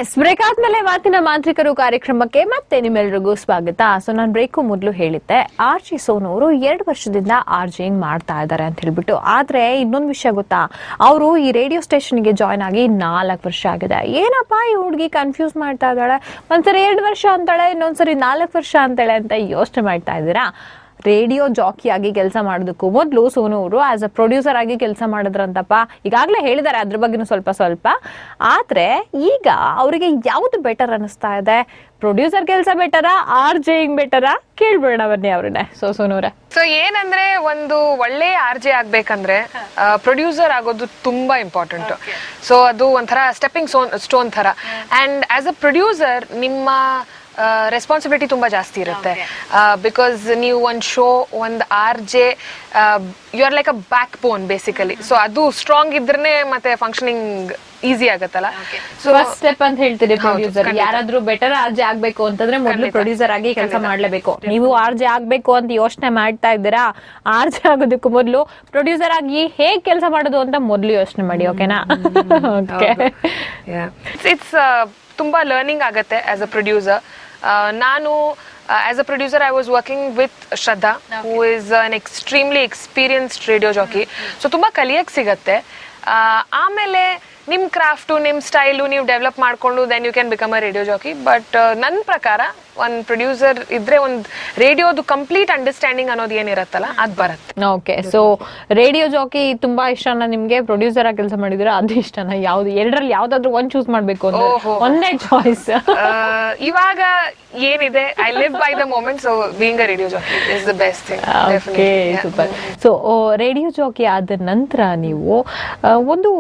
S, break ಆದ್ಮೇಲೆ ಮಾತಿನ ಮಾಂತ್ರಿಕರು ಕಾರ್ಯಕ್ರಮಕ್ಕೆ ಮತ್ತೆ ನಿಮ್ಮೆಲ್ಲರಿಗೂ ಸ್ವಾಗತ. ಸೊ ನಾನು ಬ್ರೇಕು ಮೊದಲು ಹೇಳಿದ್ದೆ, ಆರ್ಜಿ ಸೋನು ಅವರು 2 ವರ್ಷದಿಂದ ಆರ್ಜಿಂಗ್ ಮಾಡ್ತಾ ಇದ್ದಾರೆ ಅಂತ ಹೇಳ್ಬಿಟ್ಟು. ಆದ್ರೆ ಇನ್ನೊಂದು ವಿಷಯ ಗೊತ್ತಾ, ಅವರು ಈ ರೇಡಿಯೋ ಸ್ಟೇಷನ್ಗೆ ಜಾಯ್ನ್ ಆಗಿ 4 ವರ್ಷ ಆಗಿದೆ. ಏನಪ್ಪಾ ಈ ಹುಡುಗಿ ಕನ್ಫ್ಯೂಸ್ ಮಾಡ್ತಾ ಇದ್ದಾಳೆ, ಒಂದ್ಸರಿ 2 ವರ್ಷ ಅಂತಾಳೆ, ಇನ್ನೊಂದ್ಸರಿ 4 ವರ್ಷ ಅಂತಾಳೆ ಅಂತ ಯೋಚನೆ ಮಾಡ್ತಾ ಇದ್ದೀರಾ? ರೇಡಿಯೋ ಜಾಕಿ ಆಗಿ ಕೆಲಸ ಮಾಡೋದಕ್ಕೂ ಮೊದಲು ಸೋನು ಅವರು ಆಸ್ ಅ ಪ್ರೊಡ್ಯೂಸರ್ ಆಗಿ ಕೆಲಸ ಮಾಡಿದ್ರಂತಪ್ಪ. ಈಗಾಗಲೇ ಹೇಳಿದ್ದಾರೆ ಅದ್ರ ಬಗ್ಗೆ ಸ್ವಲ್ಪ. ಆದ್ರೆ ಈಗ ಅವರಿಗೆ ಯಾವ್ದು ಬೆಟರ್ ಅನಿಸ್ತಾ ಇದೆ? ಪ್ರೊಡ್ಯೂಸರ್ ಕೆಲಸ ಬೆಟರಾ, ಆರ್ಜೆಯಿಂಗ್ ಬೆಟರಾ? ಕೇಳ್ಬೇಡ ಬನ್ನಿ ಅವ್ರನ್ನೇ. ಸೋನು ಅವರೇ, ಸೊ ಏನಂದ್ರೆ, ಒಂದು ಒಳ್ಳೆ ಆರ್ಜೆ ಆಗ್ಬೇಕಂದ್ರೆ ಪ್ರೊಡ್ಯೂಸರ್ ಆಗೋದು ತುಂಬಾ ಇಂಪಾರ್ಟೆಂಟ್. ಸೊ ಅದು ಒಂಥರ ಸ್ಟೆಪ್ಪಿಂಗ್ ಸ್ಟೋನ್ ತರ. ಅಂಡ್ ಆಸ್ ಅ ಪ್ರೊಡ್ಯೂಸರ್ ನಿಮ್ಮ ರೆಸ್ಪಾನ್ಸಿಬಿಲಿಟಿ ತುಂಬಾ ಜಾಸ್ತಿ ಇರುತ್ತೆ. ಬಿಕಾಸ್ ನೀವು ಒಂದು ಶೋ, ಒಂದು RJ, you are like a backbone basically. So ಅದು ಸ್ಟ್ರಾಂಗ್ ಇದ್ರೇನೆ ಮತ್ತೆ ಫಂಕ್ಷನಿಂಗ್ ಈಸಿ ಆಗತ್ತಲ್ಲ. ಸೊ ಫಸ್ಟ್ ಸ್ಟೆಪ್ ಅಂತ ಹೇಳ್ತೀರಿ ಪ್ರೊಡ್ಯೂಸರ್. ಯಾರಾದ್ರೂ ಬೆಟರ್ ಆರ್ಜೆ ಆಗ್ಬೇಕು ಅಂತಂದ್ರೆ ಮೊದಲು ಪ್ರೊಡ್ಯೂಸರ್ ಆಗಿ ಕೆಲಸ ಮಾಡ್ಲೇಬೇಕು. ನೀವು ಆರ್ಜೆ ಆಗ್ಬೇಕು ಅಂತ ಯೋಚನೆ ಮಾಡ್ತಾ ಇದ್ದೀರಾ? ಆರ್ಜೆ ಆಗೋದಕ್ಕೂ ಮೊದಲು ಪ್ರೊಡ್ಯೂಸರ್ ಆಗಿ ಹೇಗ್ ಕೆಲಸ ಮಾಡೋದು ಅಂತ ಮೊದಲು ಯೋಚನೆ ಮಾಡಿ, ಓಕೆನಾ? ಇಟ್ಸ್ ತುಂಬಾ ಲರ್ನಿಂಗ್ ಆಗತ್ತೆ ಆಸ್ ಅ ಪ್ರೊಡ್ಯೂಸರ್. ನಾನು as a producer I was working with Shraddha, who is an extremely experienced radio jockey. So ತುಂಬಾ ಕಲಿಯಕ್ಕೆ ಸಿಗತ್ತೆ. ಆಮೇಲೆ ನಿಮ್ ಕ್ರಾಫ್ಟು, ನಿಮ್ ಸ್ಟೈಲು ನೀವು ಡೆವಲಪ್ ಮಾಡ್ಕೊಂಡು then you can become a radio jockey. But ನನ್ನ ಪ್ರಕಾರ ಒಂದು ಪ್ರೊಡ್ಯೂಸರ್ ಇದ್ರೆ ಒಂದು ರೇಡಿಯೋದು ಕಂಪ್ಲೀಟ್ ಅಂಡರ್ಸ್ಟ್ಯಾಂಡಿಂಗ್ ಅನ್ನೋದು ಏನಿರತ್ತಲ್ಲ ಅದು ಬರುತ್ತೆ. ಓಕೆ, ಸೊ ರೇಡಿಯೋ ಜಾಕಿ ತುಂಬಾ ಇಷ್ಟನಾ ನಿಮ್ಗೆ? ಪ್ರೊಡ್ಯೂಸರ್ ಆಗಿ ಕೆಲಸ ಮಾಡಿದ್ರೆ ಅದು ಇಷ್ಟನಾ? ಯಾವ್ದು ಎರಡರಲ್ಲಿ ಯಾವ್ದಾದ್ರು ಒಂದ್ ಚೂಸ್ ಮಾಡ್ಬೇಕು ಅಂದ್ರೆ ಒಂದೇ ಚಾಯ್ಸ್? ಇವಾಗ ಏನಿದೆ, I live by the moment. So being a radio jockey is the best thing. Okay, super. So radio jockey ಆದ ನಂತರ ನೀವು ಒಂದು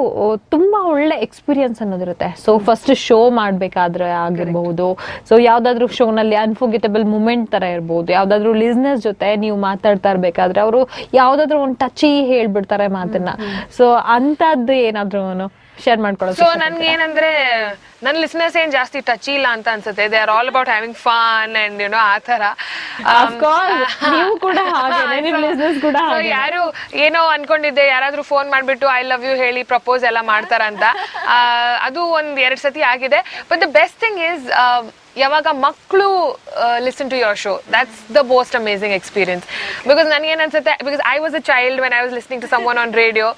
ತುಂಬಾ ಒಳ್ಳೆ ಎಕ್ಸ್ಪೀರಿಯನ್ಸ್ ಅನ್ನೋದಿರುತ್ತೆ. ಸೊ ಫಸ್ಟ್ ಶೋ ಮಾಡ್ಬೇಕಾದ್ರೆ ಆಗಿರಬಹುದು, ಸೊ ಯಾವ್ದಾದ್ರು ಶೋನಲ್ಲಿ ಅನ್ಫರ್ಗೆಟಬಲ್ ಮೂಮೆಂಟ್ ತರ ಇರ್ಬೋದು, ಯಾವ್ದಾದ್ರು ಲಿಸ್ನರ್ಸ್ ಜೊತೆ ನೀವು ಮಾತಾಡ್ತಾ ಇರ್ಬೇಕಾದ್ರೆ ಅವರು ಯಾವ್ದಾದ್ರು ಒಂದು ಟಚಿ ಹೇಳ್ಬಿಡ್ತಾರೆ ಮಾತನ್ನ. ಸೊ ಅಂತದ್ದು ಏನಾದ್ರು ಶೇರ್ ಮಾಡ್ಕೊಳ್ಳೋದು? ಸೊ ನನ್ಗೆ ಏನಂದ್ರೆ, ನನ್ನ ಲಿಸ್ನರ್ಸ್ ಏನ್ ಜಾಸ್ತಿ ಟಚ್ ಇಲ್ಲ ಅಂತ ಅನ್ಸುತ್ತೆ. They are all about having fun and you know ಆ ತರ. ಯಾರು ಏನೋ ಅನ್ಕೊಂಡಿದ್ದೆ, ಯಾರಾದ್ರೂ ಫೋನ್ ಮಾಡ್ಬಿಟ್ಟು ಐ ಲವ್ ಯು ಹೇಳಿ ಪ್ರಪೋಸ್ ಎಲ್ಲ ಮಾಡ್ತಾರಂತ. ಅದು ಒಂದ್ 2 ಸತಿ ಆಗಿದೆ. But the best thing is, ಯಾವಾಗ ಮಕ್ಕಳು listen to your show, that's the most amazing experience. Because ನನ್ಗೇನ್ ಅನ್ಸುತ್ತೆ, because I was a child when I was listening to someone on radio.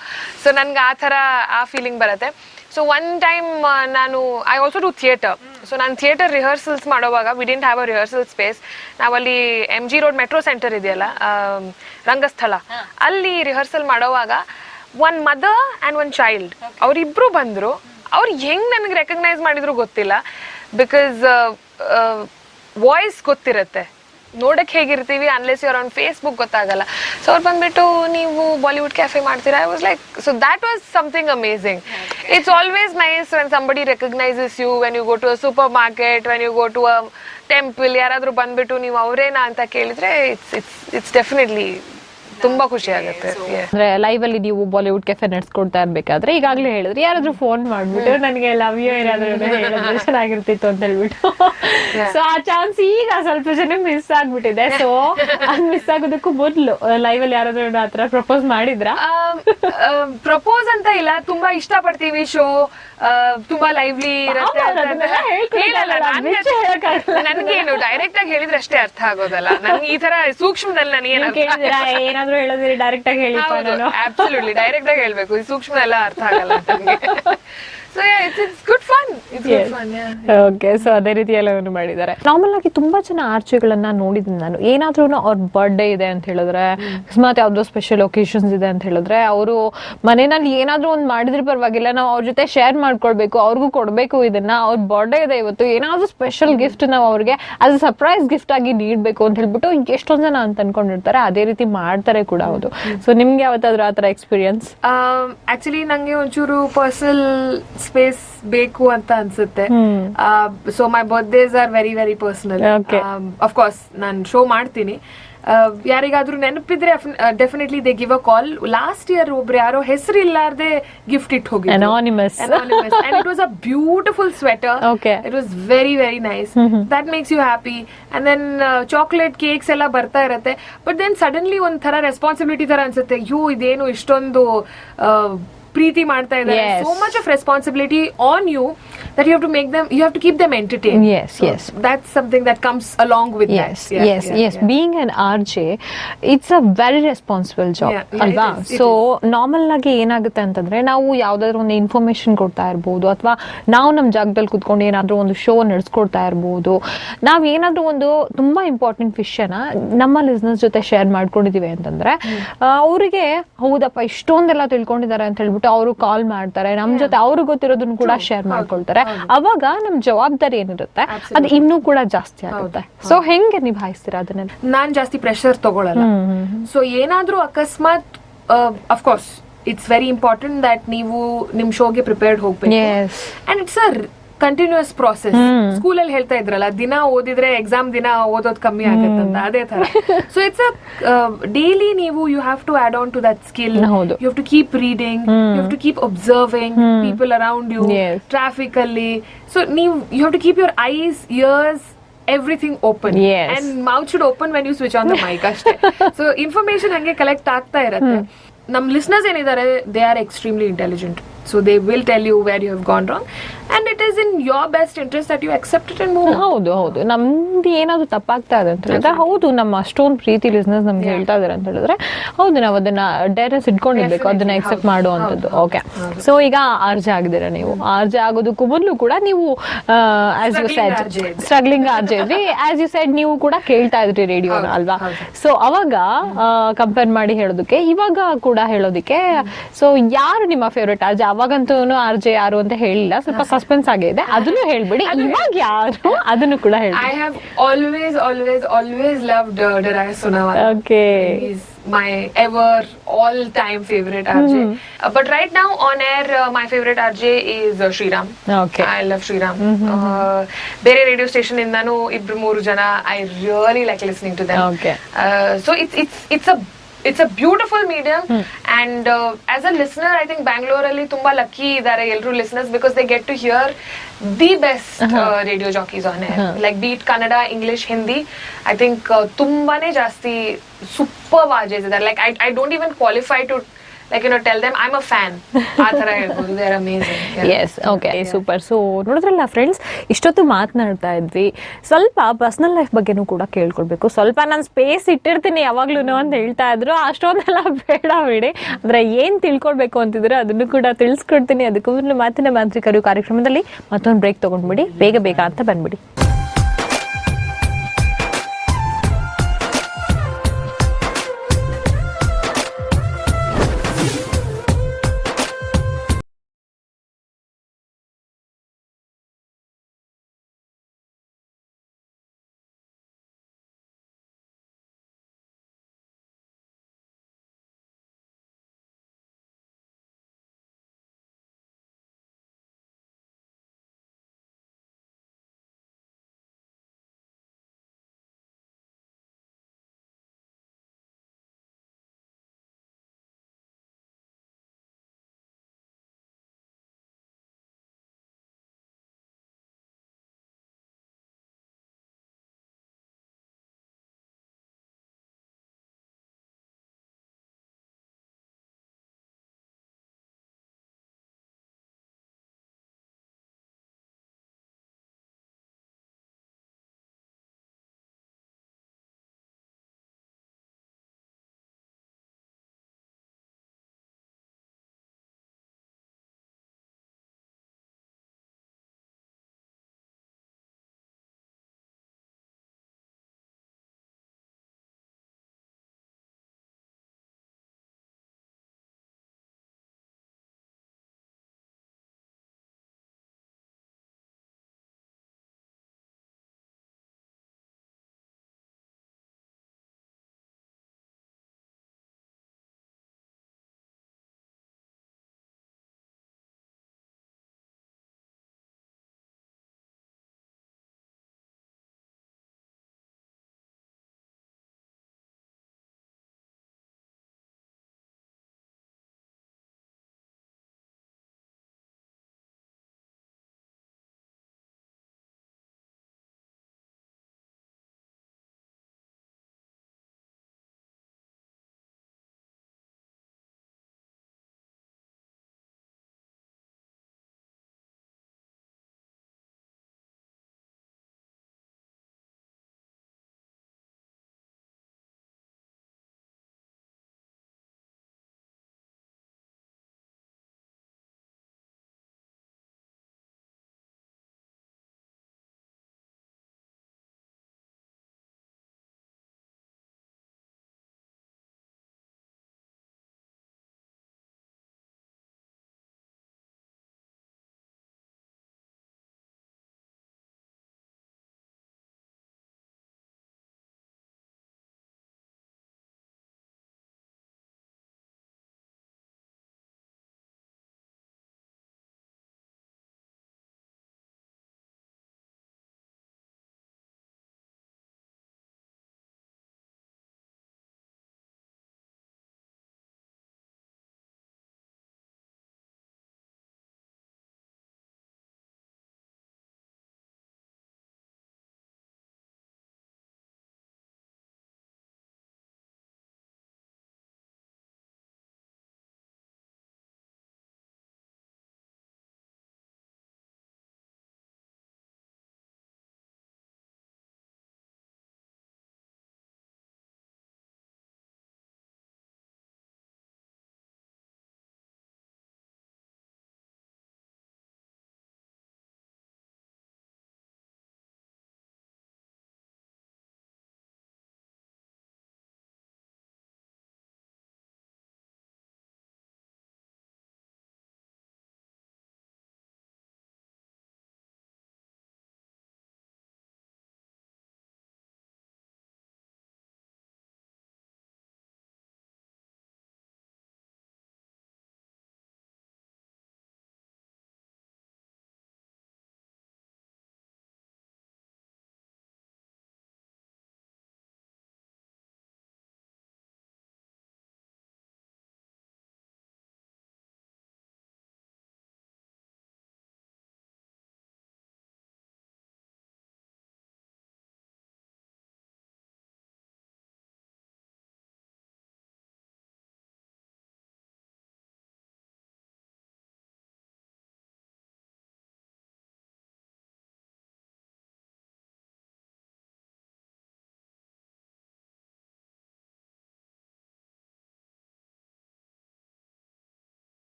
So ನನ್ಗೆ ಆ ಥರ ಆ ಫೀಲಿಂಗ್ ಬರುತ್ತೆ. So one time I also do theatre. So ನಾನು theatre rehearsals ಮಾಡೋವಾಗ, we didn't have a rehearsal space. ನಾವಲ್ಲಿ MG road metro centre ಇದೆಯಲ್ಲ, ರಂಗಸ್ಥಳ, ಅಲ್ಲಿ ರಿಹರ್ಸಲ್ ಮಾಡೋವಾಗ one mother and one child ಅವರಿಬ್ರು ಬಂದರು. ಅವ್ರು ಹೆಂಗ್ ನನಗೆ ರೆಕಗ್ನೈಸ್ ಮಾಡಿದ್ರು ಗೊತ್ತಿಲ್ಲ. ಬಿಕಾಸ್ ವಾಯ್ಸ್ ಗೊತ್ತಿರುತ್ತೆ, ನೋಡಕ್ ಹೇಗಿರ್ತೀವಿ ಅನ್ಲೆಸ್ ಯುವರ್ ಆನ್ ಫೇಸ್ಬುಕ್ ಗೊತ್ತಾಗಲ್ಲ. ಸೊ ಅವ್ರು ಬಂದ್ಬಿಟ್ಟು ನೀವು ಬಾಲಿವುಡ್ ಕ್ಯಾಫೆ ಮಾಡ್ತೀರಾ? I was like, so that was something amazing. It's always nice when somebody recognises you, when you go to a supermarket, when you go to a temple, ಯಾರಾದ್ರೂ ಬಂದ್ಬಿಟ್ಟು ನೀವು ಅವರೇನಾ ಅಂತ ಕೇಳಿದ್ರೆ it's definitely ತುಂಬಾ ಖುಷಿ ಆಗುತ್ತೆ. ಅಂದ್ರೆ ಲೈವ್ ಅಲ್ಲಿ ನೀವು ಬಾಲಿವುಡ್ ಕೆಫೆ ನಡೆಸ್ಕೊಡ್ತಾ ಇರ್ಬೇಕಾದ್ರೆ ಈಗಾಗ್ಲೇ ಹೇಳಿದ್ರಿ, ಯಾರಾದ್ರೂ ಫೋನ್ ಮಾಡ್ಬಿಟ್ಟು ನನಗೆ ಲವ್ ಯು ಏನಾದ್ರು ಹೇಳಿದ್ರೆ ಚೆನ್ನಾಗಿರ್ತಿತ್ತು ಅಂತ ಹೇಳ್ಬಿಟ್ಟು. ಸೊ ಆ ಚಾನ್ಸ್ ಈಗ ಸ್ವಲ್ಪ ಜನ ಮಿಸ್ ಆಗ್ಬಿಟ್ಟಿದೆ. ಸೊ ಅದ್ ಮಿಸ್ ಆಗೋದಕ್ಕೂ ಮೊದ್ಲು ಲೈವ್ ಅಲ್ಲಿ ಯಾರಾದ್ರೂ ಆತರ ಪ್ರಪೋಸ್ ಮಾಡಿದ್ರ? ಪ್ರಪೋಸ್ ಅಂತ ಇಲ್ಲ, ತುಂಬಾ ಇಷ್ಟ ಪಡ್ತೀವಿ ಶೋ, ತುಂಬಾ ಲೈವ್ಲಿ ಇರುತ್ತೆ. ನನ್ಗೇನು ಡೈರೆಕ್ಟ್ ಆಗಿ ಹೇಳಿದ್ರೆ ಅಷ್ಟೇ ಅರ್ಥ ಆಗೋದಲ್ಲ. ನನ್ಗೆ ಈ ತರ ಸೂಕ್ಷ್ಮದಲ್ಲಿ ಏನಾದ್ರು ಹೇಳಿದ್ರೆ ಡೈರೆಕ್ಟ್ ಆಗಿ ಹೇಳಿ. ಅಬ್ಸಲ್ಯೂಟ್ಲಿ ಡೈರೆಕ್ಟ್ ಆಗಿ ಹೇಳ್ಬೇಕು, ಈ ಸೂಕ್ಷ್ಮ ಎಲ್ಲ ಅರ್ಥ ಆಗಲ್ಲ ನನಗೆ. So yeah, it's good fun. It's good fun, yeah. Okay, so ಅದೇ ರೀತಿ ಎಲ್ಲವನ್ನು ಮಾಡಿದ್ದಾರೆ. ನಾರ್ಮಲ್ ಆಗಿ ತುಂಬಾ ಜನ ಆರ್ಜೆಗಳನ್ನ ನೋಡಿದ್ದೀನಿ ನಾನು. ಏನಾದ್ರೂ ಅವ್ರ ಬರ್ಡೇ ಇದೆ ಅಂತ ಹೇಳಿದ್ರೆ, ಅಕಸ್ಮಾತ್ ಯಾವ್ದೋ ಸ್ಪೆಷಲ್ ಒಕೇಶನ್ಸ್ ಇದೆ ಅಂತ ಹೇಳಿದ್ರೆ, ಅವರು ಮನೆಯಲ್ಲಿ ಏನಾದ್ರೂ ಒಂದು ಮಾಡಿದ್ರೆ ಪರವಾಗಿಲ್ಲ, ನಾವು ಅವ್ರ ಜೊತೆ ಶೇರ್ ಮಾಡ್ಕೊಳ್ಬೇಕು, ಅವ್ರಿಗೂ ಕೊಡ್ಬೇಕು ಇದನ್ನ. ಅವ್ರ ಬರ್ಡೇ ಇದೆ ಇವತ್ತು, ಏನಾದ್ರೂ ಸ್ಪೆಷಲ್ ಗಿಫ್ಟ್ ನಾವು ಅವ್ರಿಗೆ ಆಸ್ ಅ ಸರ್ಪ್ರೈಸ್ ಗಿಫ್ಟ್ ಆಗಿ ನೀಡ್ಬೇಕು ಅಂತ ಹೇಳ್ಬಿಟ್ಟು ಎಷ್ಟೊಂದ್ ಜನ ಅಂತ ಅನ್ಕೊಂಡಿರ್ತಾರೆ. ಅದೇ ರೀತಿ ಮಾಡ್ತಾರೆ ಕೂಡ. ಹೌದು. ಸೊ ನಿಮ್ಗೆ ಯಾವತ್ತಾದ್ರೂ ಆತರ ಎಕ್ಸ್ಪೀರಿಯನ್ಸ್? ಆಕ್ಚುಲಿ ನಂಗೆ ಒಂಚೂರು ಪರ್ಸನಲ್ ಸ್ಪೇಸ್ ಬೇಕು ಅಂತ ಅನ್ಸುತ್ತೆ. So my birthdays are very very personal. Of course ನಾನು ಶೋ ಮಾಡ್ತೀನಿ, ಯಾರಿಗಾದ್ರೂ ನೆನಪಿದ್ರೆ definitely they give a call. Last year ಒಬ್ರು ಯಾರೋ ಹೆಸರು ಇಲ್ಲಾರ್ದೆ ಗಿಫ್ಟ್ ಇಟ್ಟು ಹೋಗಿ, anonymous, and it was a beautiful sweater. Okay, it was very very nice. That makes you happy. And then chocolate cakes ಎಲ್ಲ ಬರ್ತಾ ಇರತ್ತೆ. But then suddenly ಒಂಥರ responsibility ತರ ಅನ್ಸುತ್ತೆ, ಅಯ್ಯೋ ಇದೇನು ಇಷ್ಟೊಂದು ಪ್ರೀತಿ ಮಾಡ್ತಾ ಇದ್ದಾರೆ, Yes. so much of responsibility on you that you have to make them, you have to keep them entertained. Yes, yes. That's something that comes along with Yes, that. yes. Being an RJ, it's a very responsible job, Yeah, it ಅಲ್ವಾ? is, it so normal ಆಗಿ ಏನಾಗುತ್ತೆ ಅಂತಂದ್ರೆ ನಾವು ಯಾವ್ದಾದ್ರು ಒಂದು information ಕೊಡ್ತಾ ಇರ್ಬೋದು, ಅಥವಾ ನಾವು ನಮ್ಮ ಜಾಗದಲ್ಲಿ ಕುತ್ಕೊಂಡು ಏನಾದ್ರೂ ಒಂದು ಶೋ ನಡೆಸ್ಕೊಡ್ತಾ ಇರ್ಬೋದು, ನಾವ್ ಏನಾದ್ರೂ ಒಂದು ತುಂಬಾ ಇಂಪಾರ್ಟೆಂಟ್ ವಿಷಯನ ನಮ್ಮ ಲಿಸ್ನರ್ಸ್ ಜೊತೆ ಶೇರ್ ಮಾಡ್ಕೊಂಡಿದೀವಿ ಅಂತಂದ್ರೆ ಅವರಿಗೆ ಹೌದಪ್ಪ ಇಷ್ಟೊಂದೆಲ್ಲ ತಿಳ್ಕೊಂಡಿದ್ದಾರೆ ಅಂತ ಹೇಳ್ಬಿಟ್ಟು ಅವರು ಕಾಲ್ ಮಾಡ್ತಾರೆ, ನಮ್ ಜೊತೆ ಅವ್ರಿಗೆ ಗೊತ್ತಿರೋದನ್ನ ಕೂಡ ಶೇರ್ ಮಾಡ್ಕೊಳ್ತಾರೆ. ಅವಾಗ ನಮ್ ಜವಾಬ್ದಾರಿ ಏನಿರುತ್ತೆ ಅದು ಇನ್ನೂ ಕೂಡ ಜಾಸ್ತಿ ಆಗುತ್ತೆ. ಸೊ ಹೆಂಗೆ ನಿಭಾಯಿಸ್ತೀರಾ ಅದನ್ನೆಲ್ಲ? ನಾನ್ ಜಾಸ್ತಿ ಪ್ರೆಷರ್ ತಗೊಳಲ್ಲ. ಸೊ ಏನಾದ್ರೂ ಅಕಸ್ಮಾತ್ of course it's very important that ನೀವು ನಿಮ್ ಶೋಗೆ ಪ್ರಿಪೇರ್ಡ್ ಹೋಗ್ಬೇಕು. Yes. And it's a continuous process. ಸ್ಕೂಲಲ್ಲಿ ಹೇಳ್ತಾ ಇದ್ರಲ್ಲ, ದಿನ ಓದಿದ್ರೆ ಎಕ್ಸಾಮ್ ದಿನ ಓದೋದ್ ಕಮ್ಮಿ ಆಗತ್ತಂತ, ಅದೇ ತರ. ಸೊ ಇಟ್ಸ್ ಅ ಡೈಲಿ ನೀವು you have to add on to that skill. ಹೌದು. You have to keep reading, you have to keep observing people around you, Yes. Traffic ಅಲ್ಲಿ. ಸೊ ನೀವು you have to keep your eyes, ears, everything open. Yes. And mouth should open when you switch on the mic ಅಷ್ಟೇ. So information ಹಂಗೆ collect ಆಗ್ತಾ ಇರತ್ತೆ. ನಮ್ listeners ಏನಿದ್ದಾರೆ, they are extremely intelligent. So they will tell you where you have gone wrong, and it is in your best interest that you accept it and move on. ಹೌದು ನಮ್ದು ಏನಾದ್ರು ತಪ್ಪಾಗ್ತಾ ಇದೆ ಅಂತ ಹೇಳಿದ್ರೆ, ಹೌದು ನಮ್ಮ ಅಷ್ಟೊಂದು ಪ್ರೀತಿ ಲಿಸ್ನರ್ಸ್ ನಮ್ಗೆ ಹೇಳ್ತಾ ಇದಾರೆ ಅಂತ ಹೇಳಿದ್ರೆ, ಹೌದು ನಾವು ಅದನ್ನ ಡೈರೆಸ್ ಇಟ್ಕೊಂಡಿರ್ಬೇಕು, ಅದನ್ನ ಎಕ್ಸೆಪ್ಟ್ ಮಾಡುವಂಥದ್ದು. ಓಕೆ, ಸೊ ಈಗ ಆರ್ಜೆ ಆಗಿದ್ದೀರಾ ನೀವು. ಆರ್ಜೆ ಆಗೋದಕ್ಕೂ ಮೊದಲು ಕೂಡ ನೀವು as you said struggling RJ ಇದ್ರಿ. ಆಸ್ ಯು ಸೆಡ್ ನೀವು ಕೂಡ ಕೇಳ್ತಾ ಇದ್ರಿ ರೇಡಿಯೋನ, ಅಲ್ವಾ? ಸೊ ಅವಾಗ ಕಂಪೇರ್ ಮಾಡಿ ಹೇಳೋದಕ್ಕೆ, ಇವಾಗ ಕೂಡ ಹೇಳೋದಕ್ಕೆ, ಸೊ ಯಾರು ನಿಮ್ಮ ಫೇವ್ರೇಟ್ ಆರ್ಜೆ? ಅವಾಗಂತೂ ಆರ್ಜೆ ಯಾರು ಅಂತ ಹೇಳಿಲ್ಲ, ಸ್ವಲ್ಪ ಸಸ್ಪೆನ್ಸ್ ಆಗಿದೆ, ಅದನ್ನು ಹೇಳ್ಬಿಡಿ. ಇವಾಗ ಯಾರು ಅದನ್ನು ಕೂಡ ಹೇಳಿ. I have always loved Daraya Sunawala. Okay. He's my ever all-time favorite RJ. But right now on air, my favorite RJ is Sriram. Okay. I love Sriram. Bere radio station indanu ibru mooru jana I really like listening to them. Okay. So it's a beautiful medium, and as a listener I think Bangalore alli tumba lucky idare elru listeners, because they get to hear the best radio jockeys on air, like be it Kannada, English, Hindi. I think tumbane jasti super RJs idare. Like I don't even qualify to tell them I'm a fan. ಆ ಥರ ಹೇಳ್ಬೋದು. They're amazing. Yes, okay, super. So ನೋಡಿದ್ರಲ್ಲ friends, ಇಷ್ಟೊತ್ತು ಮಾತನಾಡ್ತಾ ಇದ್ವಿ. ಸ್ವಲ್ಪ personal life ಬಗ್ಗೆನೂ ಕೂಡ ಕೇಳ್ಕೊಳ್ಬೇಕು. ಸ್ವಲ್ಪ ನಾನು ಸ್ಪೇಸ್ ಇಟ್ಟಿರ್ತೀನಿ ಯಾವಾಗ್ಲೂ ಅಂತ ಹೇಳ್ತಾ ಇದ್ರು. ಅಷ್ಟೊಂದೆಲ್ಲ ಬೇಡ ಬಿಡಿ. ಅಂದ್ರೆ ಏನ್ ತಿಳ್ಕೊಳ್ಬೇಕು ಅಂತಿದ್ರೆ ಅದನ್ನು ಕೂಡ ತಿಳಿಸ್ಕೊಡ್ತೀನಿ. ಅದಕ್ಕೂ ಮಾತಿನ ಮಾಂತ್ರಿಕರು ಕಾರ್ಯಕ್ರಮದಲ್ಲಿ ಮತ್ತೊಂದು ಬ್ರೇಕ್ ತಗೊಂಡ್ಬಿಡಿ, ಬೇಗ ಅಂತ ಬಂದ್ಬಿಡಿ.